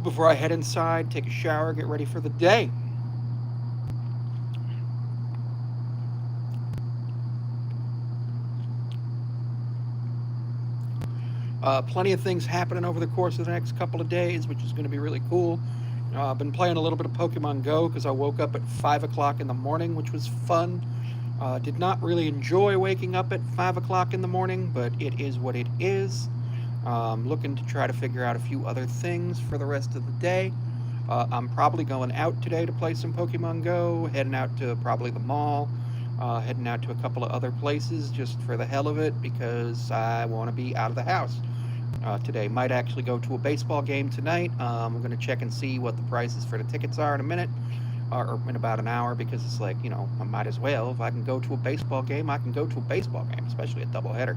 before I head inside, take a shower, get ready for the day. Plenty of things happening over the course of the next couple of days, which is going to be really cool. I've been playing a little bit of Pokemon Go because I woke up at 5 o'clock in the morning, which was fun. Did not really enjoy waking up at 5 o'clock in the morning, but it is what it is. Looking to try to figure out a few other things for the rest of the day. I'm probably going out today to play some Pokemon Go, heading out to probably the mall, heading out to a couple of other places just for the hell of it because I want to be out of the house today. Might actually go to a baseball game tonight. I'm going to check and see what the prices for the tickets are in a minute or in about an hour because it's like, I might as well. If I can go to a baseball game, I can go to a baseball game, especially a doubleheader.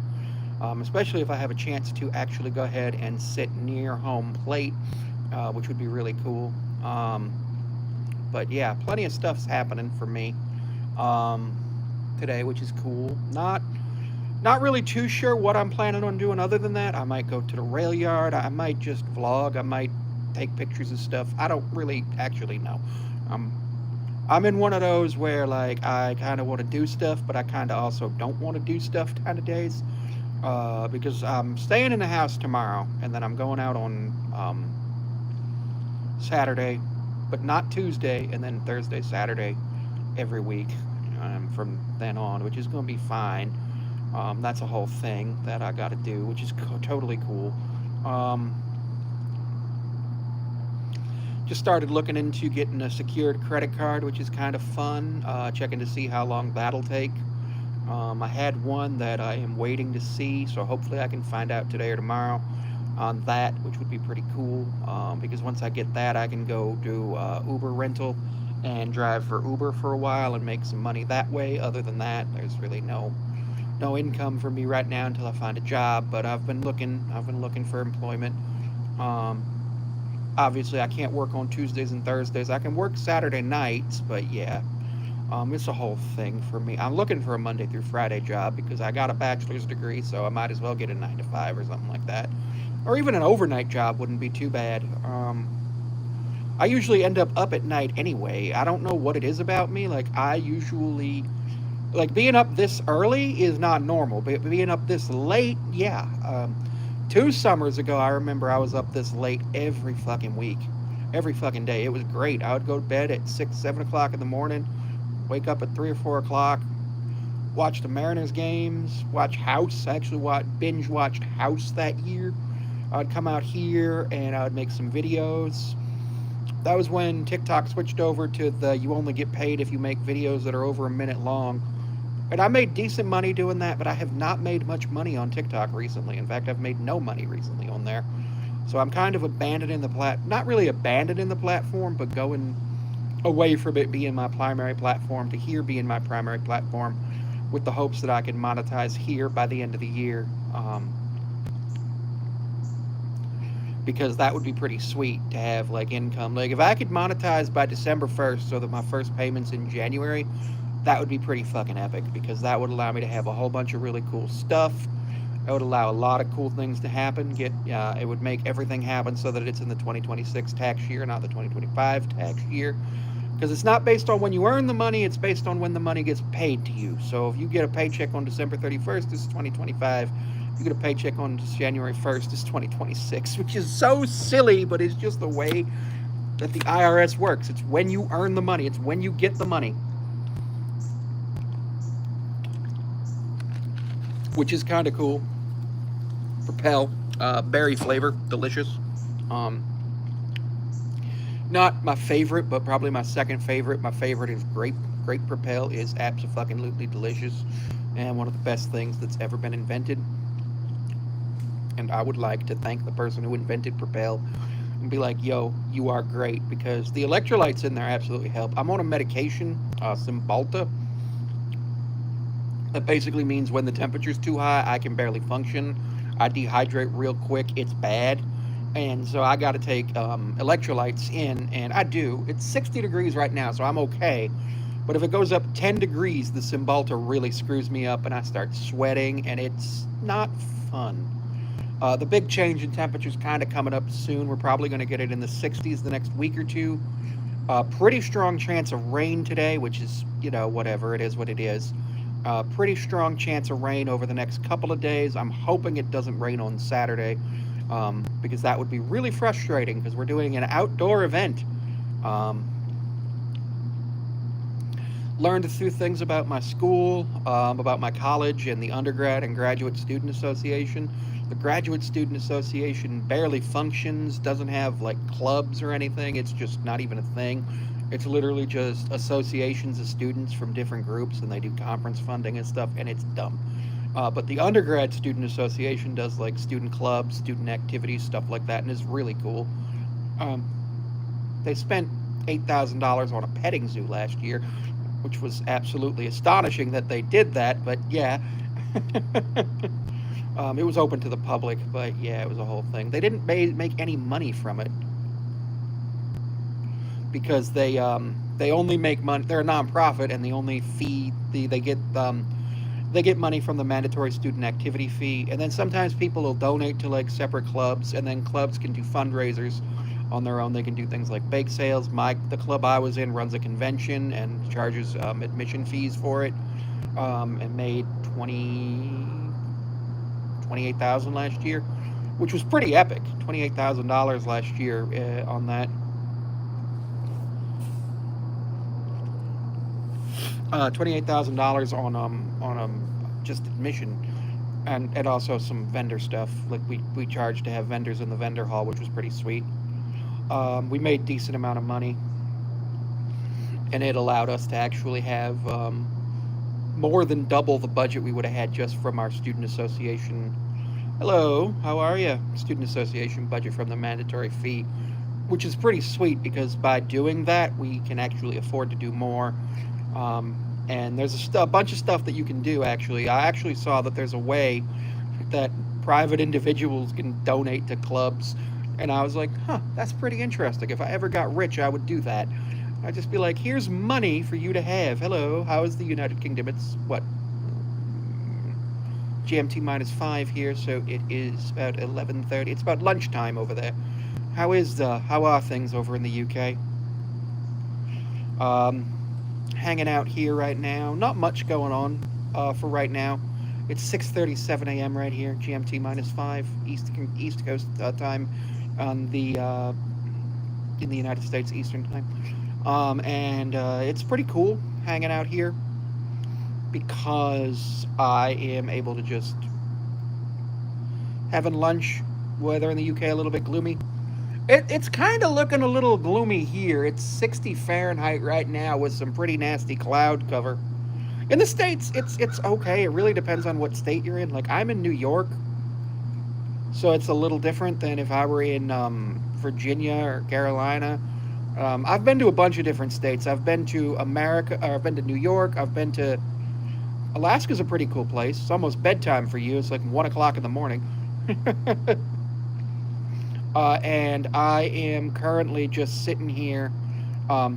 Especially if I have a chance to actually go ahead and sit near home plate, which would be really cool. But yeah, plenty of stuff's happening for me today, which is cool. Not really too sure what I'm planning on doing other than that. I might go to the rail yard. I might just vlog. I might take pictures of stuff. I don't really actually know. Um, I'm in one of those where like I kind of want to do stuff, but I kind of also don't want to do stuff kind of days. Because I'm staying in the house tomorrow, and then I'm going out on Saturday, but not Tuesday, and then Thursday, Saturday, every week from then on, which is going to be fine. That's a whole thing that I got to do, which is totally cool. Um, just started looking into getting a secured credit card, which is kind of fun. Checking to see how long that'll take. I had one that I am waiting to see, so hopefully I can find out today or tomorrow on that, which would be pretty cool. Because once I get that, I can go do Uber rental and drive for Uber for a while and make some money that way. Other than that, there's really no income for me right now until I find a job. But I've been looking for employment. Um, Obviously, I can't work on Tuesdays and Thursdays. I can work Saturday nights, but yeah, it's a whole thing for me. I'm looking for a Monday through Friday job because I got a bachelor's degree, so I might as well get a 9 to 5 or something like that. Or even an overnight job wouldn't be too bad. I usually end up at night anyway. I don't know what it is about me. Like I usually like being up this early is not normal, but being up this late, yeah. 2 summers ago, I remember I was up this late every fucking week, every fucking day. It was great. I would go to bed at 6, 7 o'clock in the morning, wake up at 3 or 4 o'clock, watch the Mariners games, watch House. I actually binge watched House that year. I'd come out here and I would make some videos. That was when TikTok switched over to the you only get paid if you make videos that are over a minute long. And I made decent money doing that, but I have not made much money on TikTok recently. In fact, I've made no money recently on there. So I'm kind of abandoning not really abandoning the platform, but going away from it being my primary platform to here being my primary platform with the hopes that I can monetize here by the end of the year. Because that would be pretty sweet to have like income. Like if I could monetize by December 1st so that my first payment's in January, that would be pretty fucking epic because that would allow me to have a whole bunch of really cool stuff. It would allow a lot of cool things to happen. It would make everything happen so that it's in the 2026 tax year, not the 2025 tax year. Because it's not based on when you earn the money, it's based on when the money gets paid to you. So if you get a paycheck on December 31st, this is 2025. If you get a paycheck on January 1st, this is 2026, which is so silly, but it's just the way that the IRS works. It's when you earn the money. It's when you get the money. Which is kind of cool. Propel, berry flavor, delicious. Um, Not my favorite, but probably my second favorite. My favorite is grape. Grape Propel is absolutely delicious and one of the best things that's ever been invented. And I would like to thank the person who invented Propel and be like, yo, you are great because the electrolytes in there absolutely help. I'm on a medication, Cymbalta. That basically means when the temperature's too high, I can barely function. I dehydrate real quick. It's bad. And so I got to take electrolytes in, and I do. It's 60 degrees right now, so I'm okay. But if it goes up 10 degrees, the Cymbalta really screws me up, and I start sweating, and it's not fun. The big change in temperatures kind of coming up soon. We're probably going to get it in the 60s the next week or two. Pretty strong chance of rain today, which is, whatever, it is what it is. Pretty strong chance of rain over the next couple of days. I'm hoping it doesn't rain on Saturday, because that would be really frustrating because we're doing an outdoor event. Um, Learned a few things about my school, about my college, and the undergrad and graduate student association. The graduate student association barely functions, doesn't have like clubs or anything. It's just not even a thing. It's literally just associations of students from different groups, and they do conference funding and stuff, and it's dumb. But the undergrad student association does like student clubs, student activities, stuff like that, and is really cool. Um, they spent $8,000 on a petting zoo last year, which was absolutely astonishing that they did that. But yeah, it was open to the public. But yeah, it was a whole thing. They didn't make any money from it because they only make money. They're a nonprofit, and the only fee they get money from the mandatory student activity fee, and then sometimes people will donate to like separate clubs, and then clubs can do fundraisers on their own. They can do things like bake sales. The club I was in runs a convention and charges admission fees for it, and made 28,000 last year, which was pretty epic. $28,000 last year on that. $28,000 on just admission, and also some vendor stuff. Like we charged to have vendors in the vendor hall, which was pretty sweet. We made decent amount of money, and it allowed us to actually have more than double the budget we would have had just from our student association. Hello, how are you? Student association budget from the mandatory fee, which is pretty sweet because by doing that, we can actually afford to do more. And there's a bunch of stuff that you can do, actually. I actually saw that there's a way that private individuals can donate to clubs. And I was like, huh, that's pretty interesting. If I ever got rich, I would do that. I'd just be like, here's money for you to have. Hello, how is the United Kingdom? It's what? GMT -5 here, so it is about 11:30. It's about lunchtime over there. How are things over in the UK? Um, Hanging out here right now. Not much going on for right now. It's 6:37 a.m. right here, GMT -5 East Coast time on the in the United States Eastern time, and it's pretty cool hanging out here because I am able to just having lunch. Weather in the UK a little bit gloomy. It's kind of looking a little gloomy here. It's 60 Fahrenheit right now with some pretty nasty cloud cover. In the States, it's okay. It really depends on what state you're in. Like I'm in New York, so it's a little different than if I were in Virginia or Carolina. I've been to a bunch of different states. I've been to America, or I've been to New York. I've been to Alaska's a pretty cool place. It's almost bedtime for you. It's like 1 o'clock in the morning. And I am currently just sitting here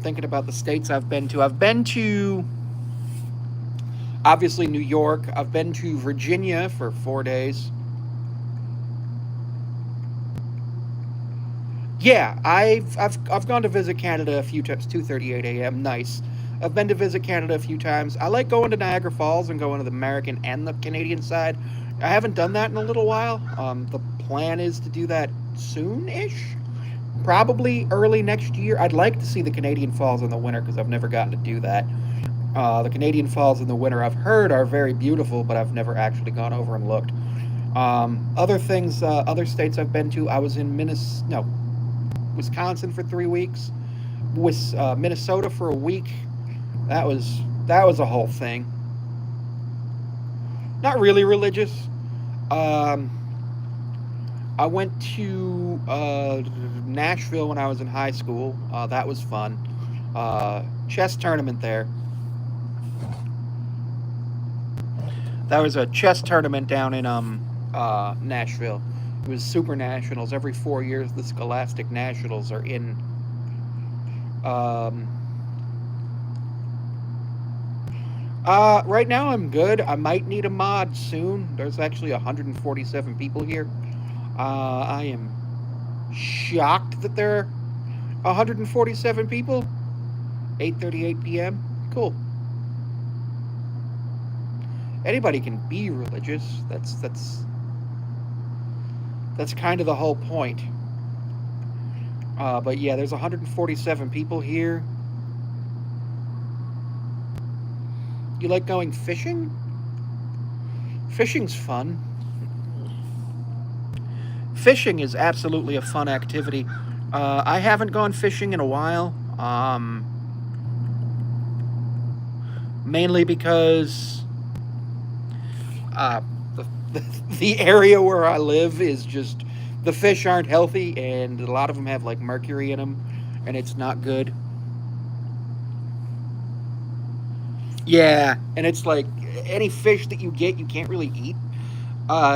thinking about the states I've been to. I've been to, obviously, New York. I've been to Virginia for 4 days. Yeah, I've gone to visit Canada a few times. 2:38 a.m. Nice. I've been to visit Canada a few times. I like going to Niagara Falls and going to the American and the Canadian side. I haven't done that in a little while. The plan is to do that soon-ish, probably early next year. I'd like to see the Canadian Falls in the winter because I've never gotten to do that. The Canadian Falls in the winter, I've heard, are very beautiful, but I've never actually gone over and looked. Other things, other states I've been to, I was in Wisconsin for 3 weeks, with Minnesota for a week. That was a whole thing. Not really religious. Um, I went to Nashville when I was in high school. That was fun. Chess tournament there. That was a chess tournament down in Nashville. It was Super Nationals. Every 4 years, the Scholastic Nationals are in. Um, right now I'm good. I might need a mod soon. There's actually 147 people here. I am shocked that there are 147 people. 8:38 p.m. Cool. Anybody can be religious. That's kind of the whole point. But yeah, there's 147 people here. You like going fishing? Fishing's fun. Fishing is absolutely a fun activity. I haven't gone fishing in a while. Mainly because uh, the, the area where I live is just the fish aren't healthy, and a lot of them have like mercury in them, and it's not good. Yeah, and it's like any fish that you get, you can't really eat.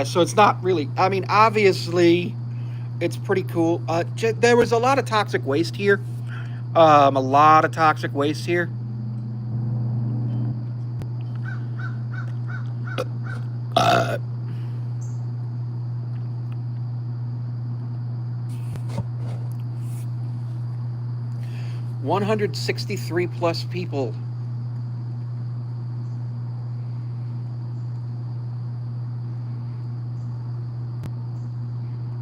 So it's not really. I mean, obviously, it's pretty cool. There was a lot of toxic waste here. A lot of toxic waste here. 163 plus people.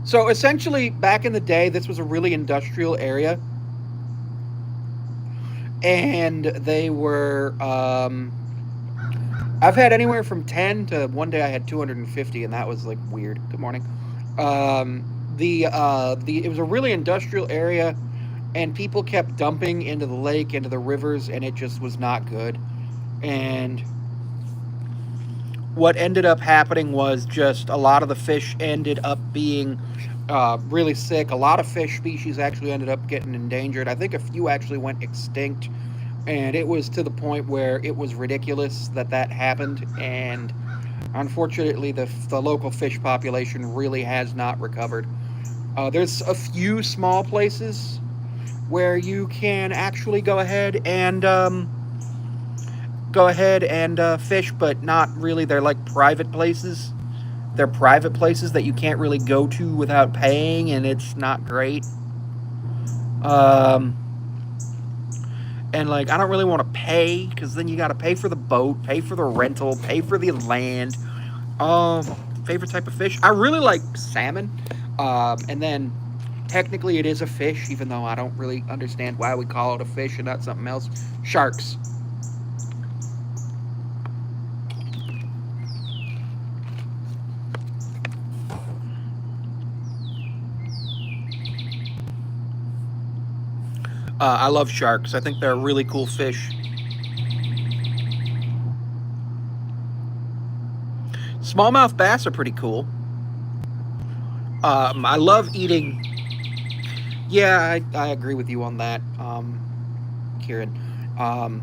So essentially, back in the day, this was a really industrial area, and they were. I've had anywhere from 10 to one day I had 250, and that was like weird. Good morning. The it was a really industrial area, and people kept dumping into the lake, into the rivers, and it just was not good. And what ended up happening was just a lot of the fish ended up being really sick. A lot of fish species actually ended up getting endangered. I think a few actually went extinct, and it was to the point where it was ridiculous that that happened. And unfortunately, the local fish population really has not recovered. There's a few small places where you can actually go ahead and fish, but not really. They're like private places. They're private places that you can't really go to without paying, and it's not great. Um, and like, I don't really want to pay because then you got to pay for the boat, pay for the rental, pay for the land. Um, Favorite type of fish? I really like salmon. And then technically it is a fish, even though I don't really understand why we call it a fish and not something else. Sharks. I love sharks. I think they're a really cool fish. Smallmouth bass are pretty cool. I love eating. Yeah, I agree with you on that, Kieran. Um,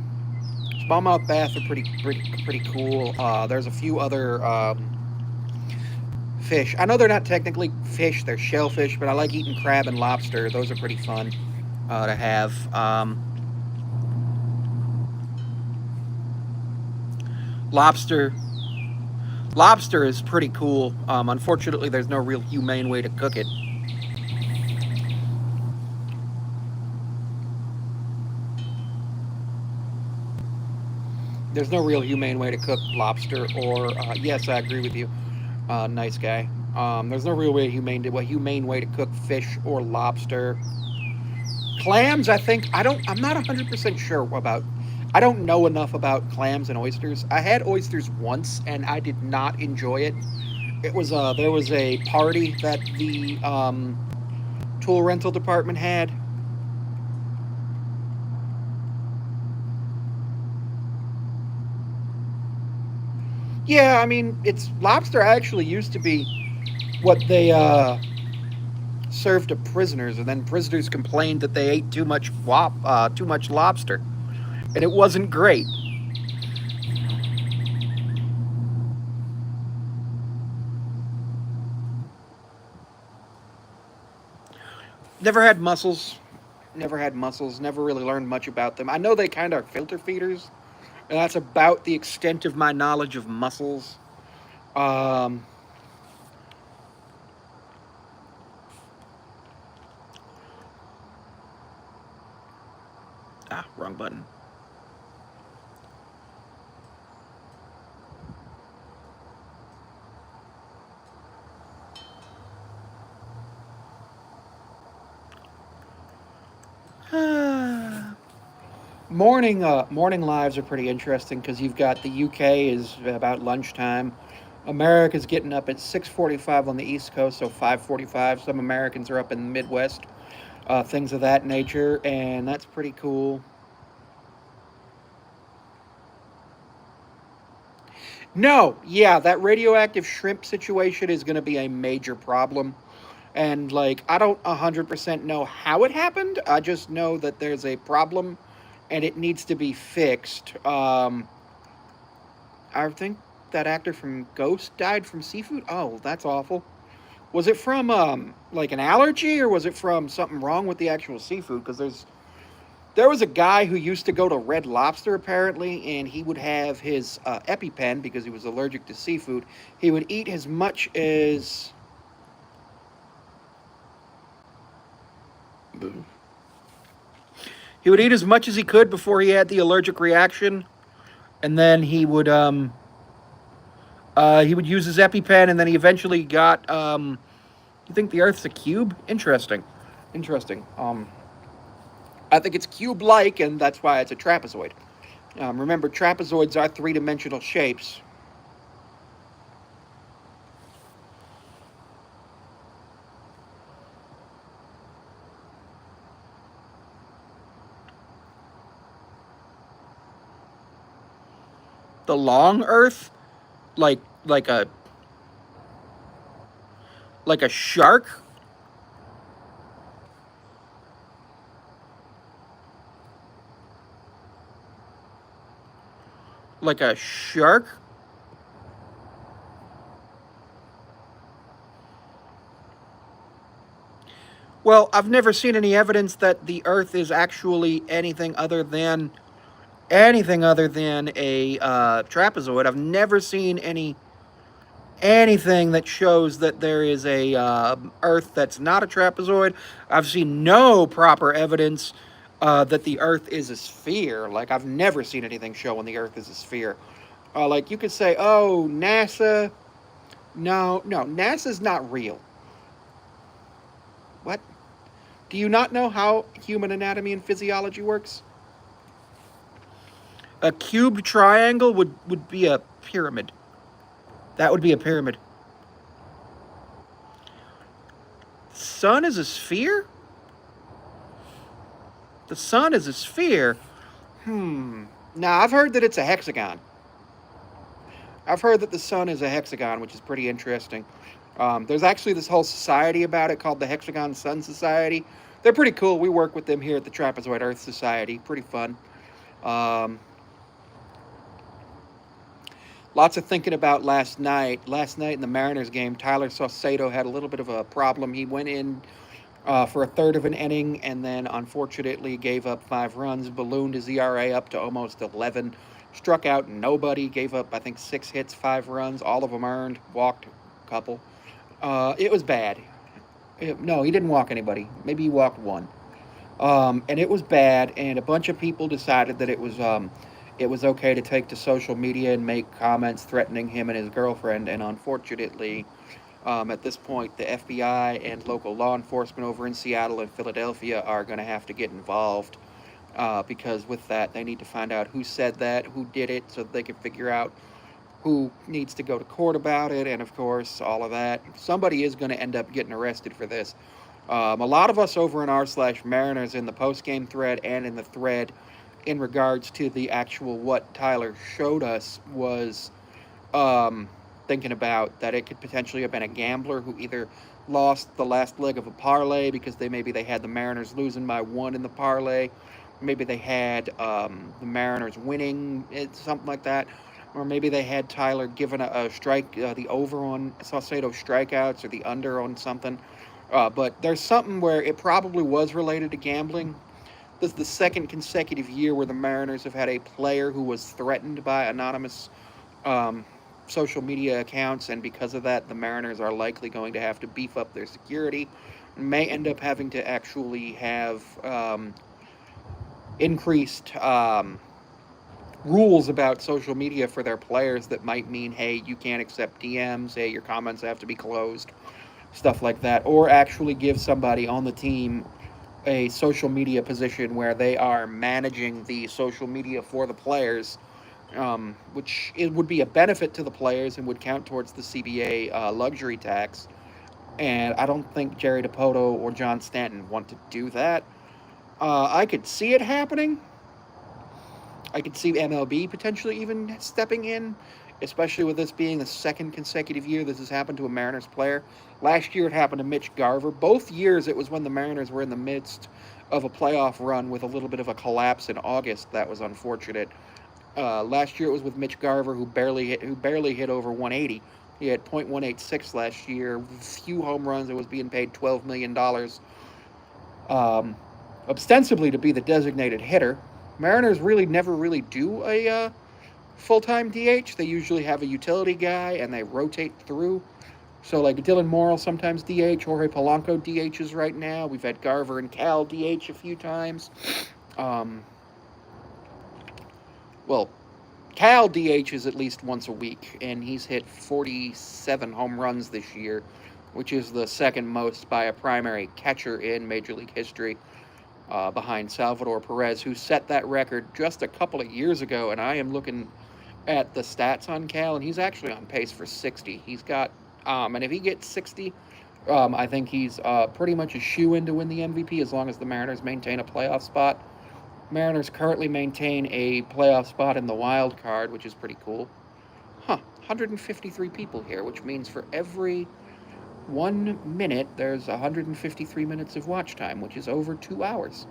Smallmouth bass are pretty cool. There's a few other fish. I know they're not technically fish; they're shellfish, but I like eating crab and lobster. Those are pretty fun to have. Lobster. Lobster is pretty cool. Unfortunately, there's no real humane way to cook it. There's no real humane way to cook lobster. Or yes, I agree with you. Nice guy. There's no real way humane way to cook fish or lobster. Clams, I think I don't. I'm not 100% sure about. I don't know enough about clams and oysters. I had oysters once, and I did not enjoy it. It was there was a party that the tool rental department had. Yeah, I mean, it's lobster actually used to be what they served to prisoners, and then prisoners complained that they ate too much lobster, and it wasn't great. Never had mussels. Never had mussels. Never really learned much about them. I know they kind of are filter feeders, and that's about the extent of my knowledge of mussels. Um, Ah, wrong button. Morning lives are pretty interesting because you've got the UK is about lunchtime. America's getting up at 6:45 on the East Coast, so 5:45. Some Americans are up in the Midwest, things of that nature, and that's pretty cool. No, yeah, that radioactive shrimp situation is going to be a major problem. And, like, I don't 100% know how it happened. I just know that there's a problem and it needs to be fixed. I think that actor from Ghost died from seafood. Oh, that's awful. Was it from, like, an allergy, or was it from something wrong with the actual seafood? Because there was a guy who used to go to Red Lobster apparently, and he would have his EpiPen because he was allergic to seafood. He would eat as much as he could before he had the allergic reaction, and then he would use his EpiPen, and then he eventually got. You think the Earth's a cube? Interesting, interesting. I think it's cube-like, and that's why it's a trapezoid. Remember, trapezoids are three-dimensional shapes. The long Earth, like like a like a shark, like a shark. Well, I've never seen any evidence that the Earth is actually anything other than a trapezoid. I've never seen anything that shows that there is a Earth that's not a trapezoid. I've seen no proper evidence that the Earth is a sphere. Like, I've never seen anything showing the Earth is a sphere. Like, you could say, oh, NASA. No, no, NASA's not real. What? Do you not know how human anatomy and physiology works? A cubed triangle would be a pyramid. That would be a pyramid. Sun is a sphere? The sun is a sphere? Hmm. Now, I've heard that it's a hexagon. I've heard that the sun is a hexagon, which is pretty interesting. There's actually this whole society about it called the Hexagon Sun Society. They're pretty cool. We work with them here at the Trapezoid Earth Society. Pretty fun. Um, Lots of thinking about last night. Last night in the Mariners game, Tyler Saucedo had a little bit of a problem. He went in for a third of an inning and then unfortunately gave up 5 runs, ballooned his ERA up to almost 11, struck out nobody, gave up, I think, 6 hits, 5 runs, all of them earned, walked a couple. It was bad. No, he didn't walk anybody. Maybe he walked one. And it was bad, and a bunch of people decided that it was okay to take to social media and make comments threatening him and his girlfriend. And unfortunately, at this point, the FBI and local law enforcement over in Seattle and Philadelphia are going to have to get involved because with that, they need to find out who said that, who did it, so that they can figure out who needs to go to court about it, and of course, all of that. Somebody is going to end up getting arrested for this. A lot of us over in r/Mariners in the post game thread and in the thread in regards to the actual what Tyler showed us was thinking about that it could potentially have been a gambler who either lost the last leg of a parlay because they had the Mariners losing by one in the parlay, maybe they had the Mariners winning, something like that, or maybe they had Tyler given a strike, the over on Saucedo strikeouts or the under on something. But there's something where it probably was related to gambling. This is the second consecutive year where the Mariners have had a player who was threatened by anonymous um, social media accounts, and because of that, the Mariners are likely going to have to beef up their security. May end up having to actually have increased rules about social media for their players that might mean, hey, you can't accept DMs, hey, your comments have to be closed, stuff like that, or actually give somebody on the team a social media position where they are managing the social media for the players, which it would be a benefit to the players and would count towards the CBA luxury tax. And I don't think Jerry Dipoto or John Stanton want to do that. I could see it happening. I could see MLB potentially even stepping in, especially with this being the second consecutive year this has happened to a Mariners player. Last year it happened to Mitch Garver. Both years it was when the Mariners were in the midst of a playoff run with a little bit of a collapse in August. That was unfortunate. Last year it was with Mitch Garver, who barely hit over 180. He had .186 last year, few home runs. It was being paid $12 million, um, ostensibly to be the designated hitter. Mariners really never really do a full time DH. They usually have a utility guy and they rotate through. So like Dylan Morrill sometimes DH, Jorge Polanco DHs right now. We've had Garver and Cal DH a few times. Um, well, Cal DHs at least once a week, and he's hit 47 home runs this year, which is the second most by a primary catcher in Major League history, behind Salvador Perez, who set that record just a couple of years ago. And I am looking at the stats on Cal, and he's actually on pace for 60. He's got, and if he gets 60, I think he's pretty much a shoe in to win the MVP as long as the Mariners maintain a playoff spot. Mariners currently maintain a playoff spot in the wild card, which is pretty cool. 153 people here, which means for every 1 minute, there's 153 minutes of watch time, which is over 2 hours,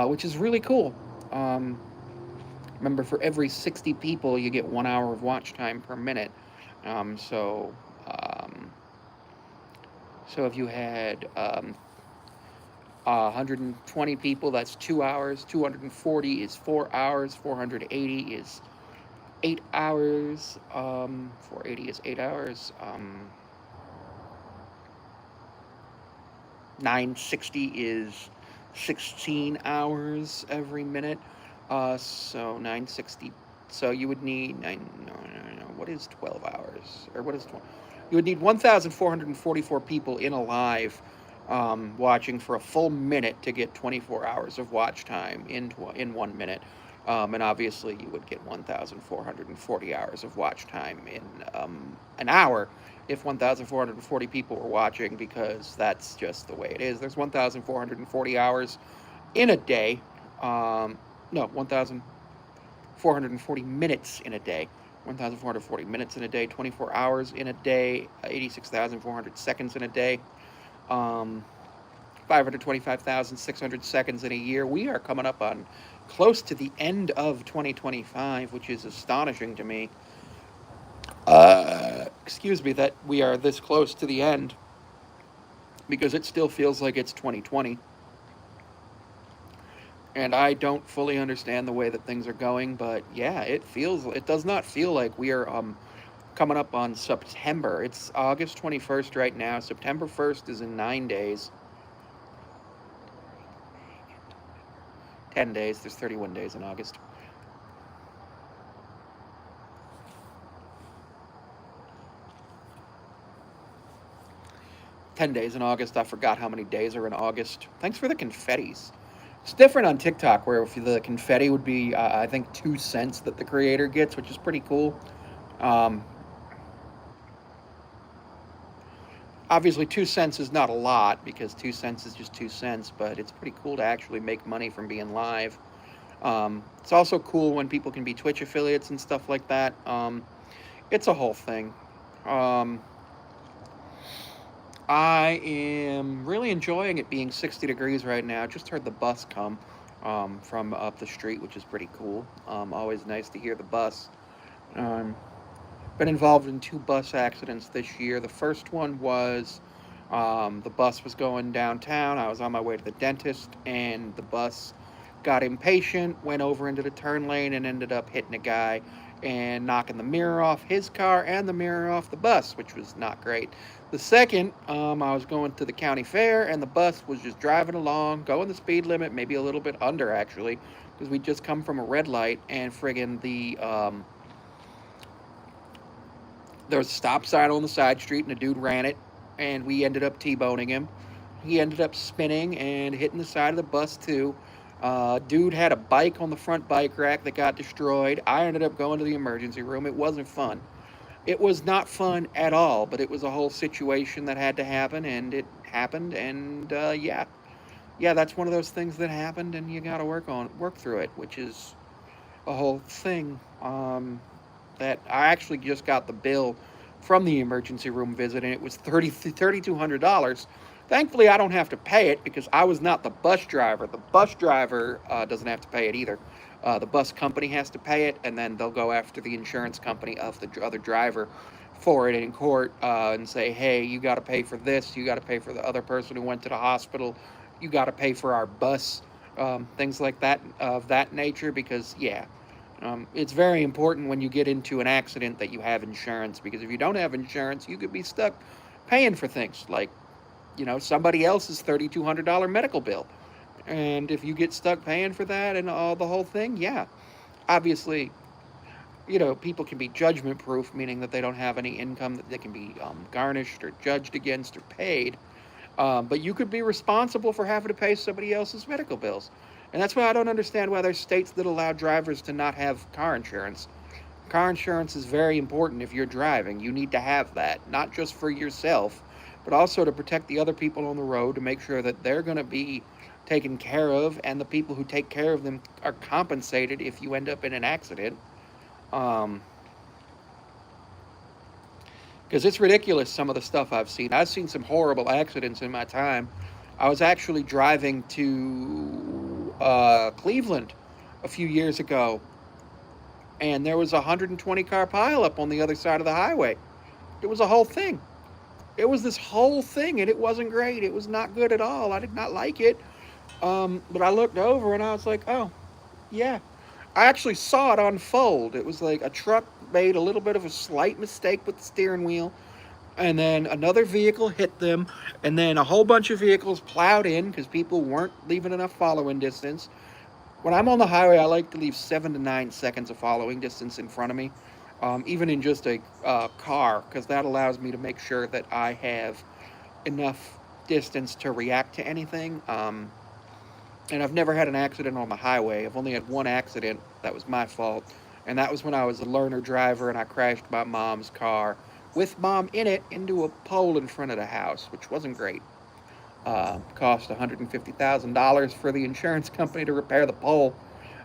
which is really cool. Remember, for every 60 people, you get 1 hour of watch time per minute. Um, so, um, so if you had 120 people, that's 2 hours. 240 is 4 hours. 480 is 8 hours. 480 is 8 hours. 960 is 16 hours every minute. So 960. So you would need nine. No, no, no. What is 12 hours? Or what is 12? You would need 1,444 people in a live, watching for a full minute to get 24 hours of watch time in 1 minute. And obviously, you would get 1,440 hours of watch time in an hour if 1,440 people were watching, because that's just the way it is. There's 1,440 hours in a day. No, 1,440 minutes in a day. 1,440 minutes in a day, 24 hours in a day, 86,400 seconds in a day, 525,600 seconds in a year. We are coming up on close to the end of 2025, which is astonishing to me. Excuse me, that we are this close to the end, because it still feels like it's 2020. And I don't fully understand the way that things are going, but yeah, it does not feel like we are coming up on September. It's August 21st right now. September 1st is in 9 days. 10 days. There's 31 days in August. 10 days in August. I forgot how many days are in August. Thanks for the confettis. It's different on TikTok, where if the confetti would be, I think, 2 cents that the creator gets, which is pretty cool. Um, Obviously, 2 cents is not a lot, because 2 cents is just 2 cents, but it's pretty cool to actually make money from being live. It's also cool when people can be Twitch affiliates and stuff like that. It's a whole thing. Um, I am really enjoying it being 60 degrees right now. Just heard the bus come from up the street, which is pretty cool. Always nice to hear the bus. Um, Been involved in two bus accidents this year. The first one was, the bus was going downtown. I was on my way to the dentist, and the bus got impatient, went over into the turn lane, and ended up hitting a guy and knocking the mirror off his car and the mirror off the bus, which was not great. The second, I was going to the county fair, and the bus was just driving along, going the speed limit, maybe a little bit under actually, because we just come from a red light, and friggin' there was a stop sign on the side street, and a dude ran it, and we ended up T-boning him. He ended up spinning and hitting the side of the bus too. Dude had a bike on the front bike rack that got destroyed. I ended up going to the emergency room. It wasn't fun. It was not fun at all, but it was a whole situation that had to happen, and it happened. And yeah, that's one of those things that happened, and you got to work through it, which is a whole thing. That I actually just got the bill from the emergency room visit, and it was $3,200. Thankfully, I don't have to pay it because I was not the bus driver. The bus driver doesn't have to pay it either. The bus company has to pay it, and then they'll go after the insurance company of the other driver for it in court and say, hey, you got to pay for this, you got to pay for the other person who went to the hospital, you got to pay for our bus, things like that of that nature. Because it's very important when you get into an accident that you have insurance, because if you don't have insurance, you could be stuck paying for things like somebody else's $3,200 medical bill. And if you get stuck paying for that and all the whole thing, yeah, obviously, people can be judgment proof, meaning that they don't have any income that they can be garnished or judged against or paid. But you could be responsible for having to pay somebody else's medical bills. And that's why I don't understand why there's states that allow drivers to not have car insurance. Car insurance is very important if you're driving. You need to have that, not just for yourself, but also to protect the other people on the road, to make sure that they're going to be taken care of, and the people who take care of them are compensated if you end up in an accident. Um, because it's ridiculous, some of the stuff I've seen. I've seen some horrible accidents in my time. I was actually driving to Cleveland a few years ago, and there was a 120 car pileup on the other side of the highway. It was a whole thing. It was this whole thing, and it wasn't great. It was not good at all. I did not like it. But I looked over, and I was like, oh, yeah. I actually saw it unfold. It was like a truck made a little bit of a slight mistake with the steering wheel, and then another vehicle hit them, and then a whole bunch of vehicles plowed in because people weren't leaving enough following distance. When I'm on the highway, I like to leave 7 to 9 seconds of following distance in front of me, even in just a car, because that allows me to make sure that I have enough distance to react to anything. And I've never had an accident on the highway. I've only had one accident that was my fault, and that was when I was a learner driver and I crashed my mom's car with mom in it into a pole in front of the house, which wasn't great. Cost $150,000 for the insurance company to repair the pole,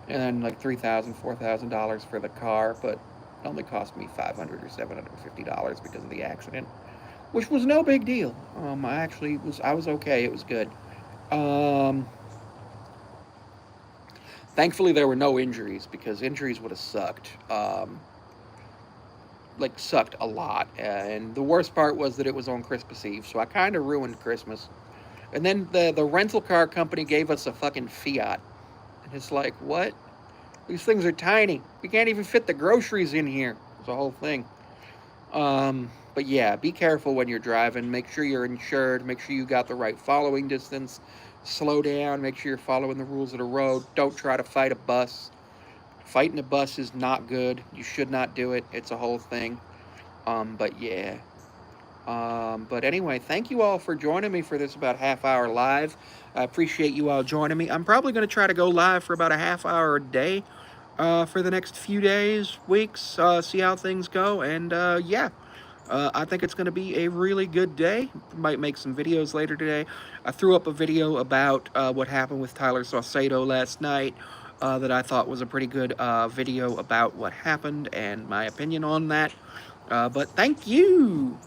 and then like $3,000, $4,000 for the car, but it only cost me $500 or $750 because of the accident, which was no big deal. I was okay. It was good. Um, Thankfully, there were no injuries, because injuries would have sucked. Like, sucked a lot. And the worst part was that it was on Christmas Eve, so I kind of ruined Christmas. And then the rental car company gave us a fucking Fiat. And it's like, what? These things are tiny. We can't even fit the groceries in here. It's a whole thing. But yeah, be careful when you're driving. Make sure you're insured. Make sure you got the right following distance. Slow down. Make sure you're following the rules of the road. Don't try to fight a bus. Fighting a bus is not good. You should not do it. It's a whole thing. But yeah. But anyway, thank you all for joining me for this about half hour live. I appreciate you all joining me. I'm probably going to try to go live for about a half hour a day for the next few days, weeks, see how things go. And yeah, I think it's going to be a really good day. Might make some videos later today. I threw up a video about what happened with Tyler Saucedo last night that I thought was a pretty good video about what happened and my opinion on that. But thank you.